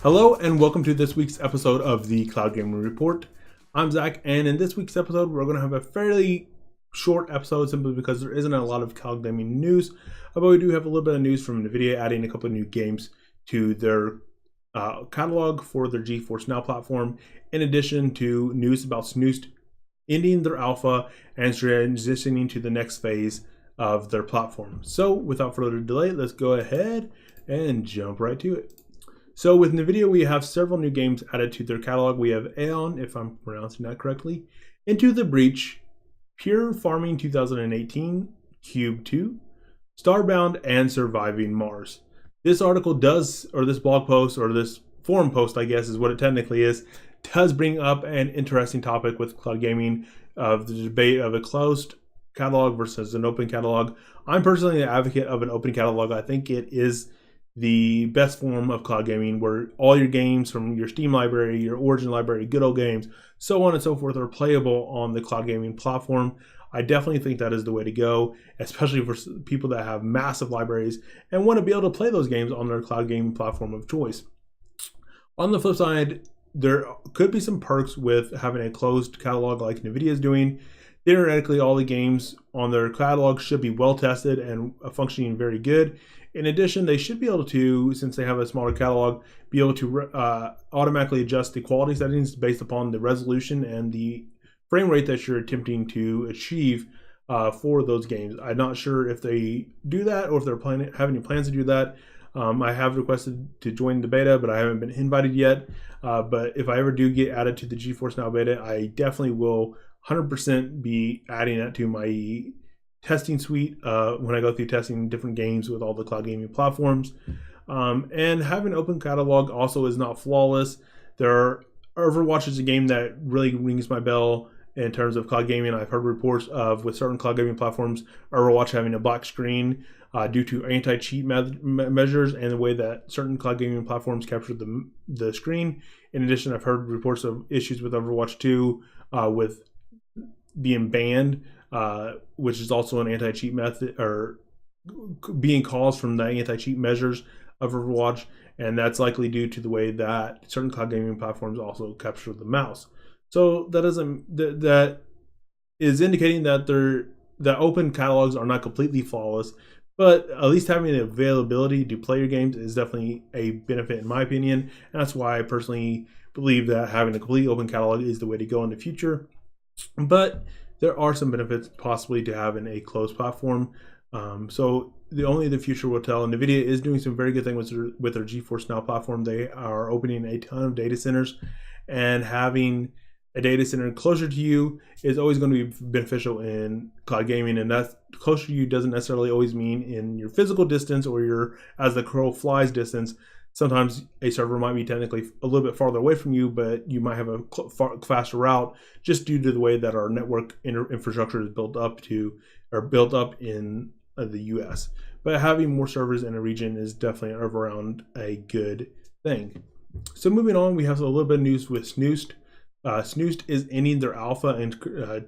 Hello and welcome to this week's episode of the Cloud Gaming Report. I'm Zach, and in this week's episode we're going to have a fairly short episode simply because there isn't a lot of cloud gaming news, but we do have a little bit of news from Nividia adding a couple of new games to their catalog for their GeForce Now platform, in addition to news about Snoost ending their alpha and transitioning to the next phase of their platform. So without further delay, let's go ahead and jump right to it. So with Nividia, we have several new games added to their catalog. We have Aeon, if I'm pronouncing that correctly, Into the Breach, Pure Farming 2018, Cube 2, Starbound, and Surviving Mars. This article does, or this blog post, or this forum post, I guess is what it technically is, does bring up an interesting topic with cloud gaming, of the debate of a closed catalog versus an open catalog. I'm personally an advocate of an open catalog. I think it is the best form of cloud gaming, where all your games from your Steam library, your Origin library, good old games, so on and so forth, are playable on the cloud gaming platform. I definitely think that is the way to go, especially for people that have massive libraries and want to be able to play those games on their cloud gaming platform of choice. On the flip side, there could be some perks with having a closed catalog like Nividia is doing. Theoretically, all the games on their catalog should be well tested and functioning very good. In addition, they should be able to, since they have a smaller catalog, be able to automatically adjust the quality settings based upon the resolution and the frame rate that you're attempting to achieve for those games. I'm not sure if they do that or if they're have any plans to do that. I have requested to join the beta, but I haven't been invited yet. But if I ever do get added to the GeForce Now beta, I definitely will 100% be adding that to my testing suite when I go through testing different games with all the cloud gaming platforms. And having an open catalog also is not flawless. Overwatch is a game that really rings my bell in terms of cloud gaming. I've heard reports of, with certain cloud gaming platforms, Overwatch having a black screen due to anti-cheat measures and the way that certain cloud gaming platforms capture the screen. In addition, I've heard reports of issues with Overwatch 2 with being banned, which is also an anti-cheat method, or being caused from the anti-cheat measures of Overwatch, and that's likely due to the way that certain cloud gaming platforms also capture the mouse. So that is indicating that that open catalogs are not completely flawless, but at least having the availability to play your games is definitely a benefit in my opinion, and that's why I personally believe that having a completely open catalog is the way to go in the future. But there are some benefits possibly to having a closed platform. So only the future will tell. Nividia is doing some very good things with their GeForce Now platform. They are opening a ton of data centers, and having a data center closer to you is always going to be beneficial in cloud gaming. And that closer to you doesn't necessarily always mean in your physical distance or your as the crow flies distance. Sometimes a server might be technically a little bit farther away from you, but you might have a faster route just due to the way that our network infrastructure is built up in the US. But having more servers in a region is definitely around a good thing. So moving on, we have a little bit of news with Snoost. Snoost is ending their alpha and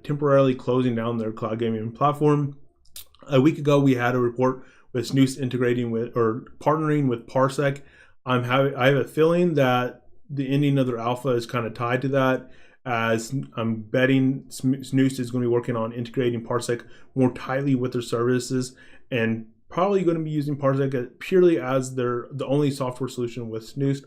temporarily closing down their cloud gaming platform. A week ago, we had a report with Snoost integrating with or partnering with Parsec. I have a feeling that the ending of their alpha is kind of tied to that, as I'm betting Snoost is going to be working on integrating Parsec more tightly with their services, and probably going to be using Parsec purely as the only software solution with Snoost.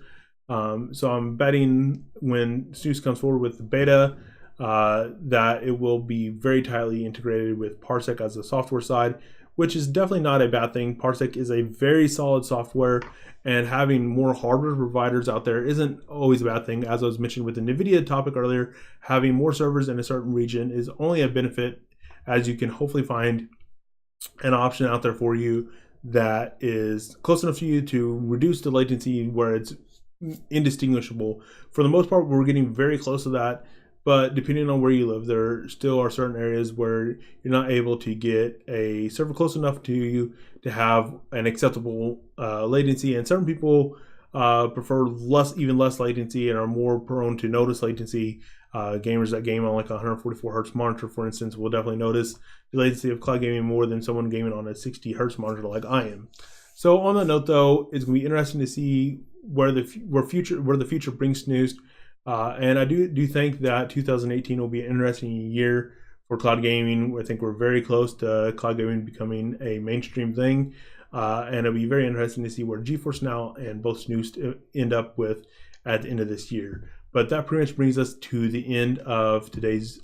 So I'm betting when Snoost comes forward with the beta that it will be very tightly integrated with Parsec as the software side, which is definitely not a bad thing. Parsec is a very solid software, and having more hardware providers out there isn't always a bad thing. As I was mentioning with the Nividia topic earlier, having more servers in a certain region is only a benefit, as you can hopefully find an option out there for you that is close enough to you to reduce the latency where it's indistinguishable. For the most part, we're getting very close to that, but depending on where you live, there still are certain areas where you're not able to get a server close enough to you to have an acceptable latency, and certain people prefer even less latency and are more prone to notice latency. Gamers that game on like a 144 hertz monitor, for instance, will definitely notice the latency of cloud gaming more than someone gaming on a 60 hertz monitor like I am. So on that note, though, it's going to be interesting to see where the future brings Snoost. And I do think that 2018 will be an interesting year for cloud gaming. I think we're very close to cloud gaming becoming a mainstream thing. And it'll be very interesting to see where GeForce Now and both Snoost end up with at the end of this year. But that pretty much brings us to the end of today's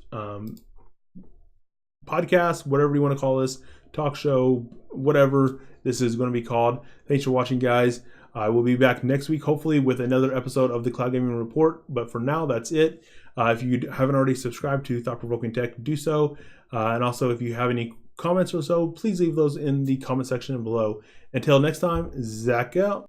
podcast, whatever you want to call this, talk show, whatever this is going to be called. Thanks for watching, guys. I will be back next week, hopefully, with another episode of the Cloud Gaming Report. But for now, that's it. If you haven't already subscribed to Provoking Tech, do so. And also, if you have any comments or so, please leave those in the comment section below. Until next time, Zach out.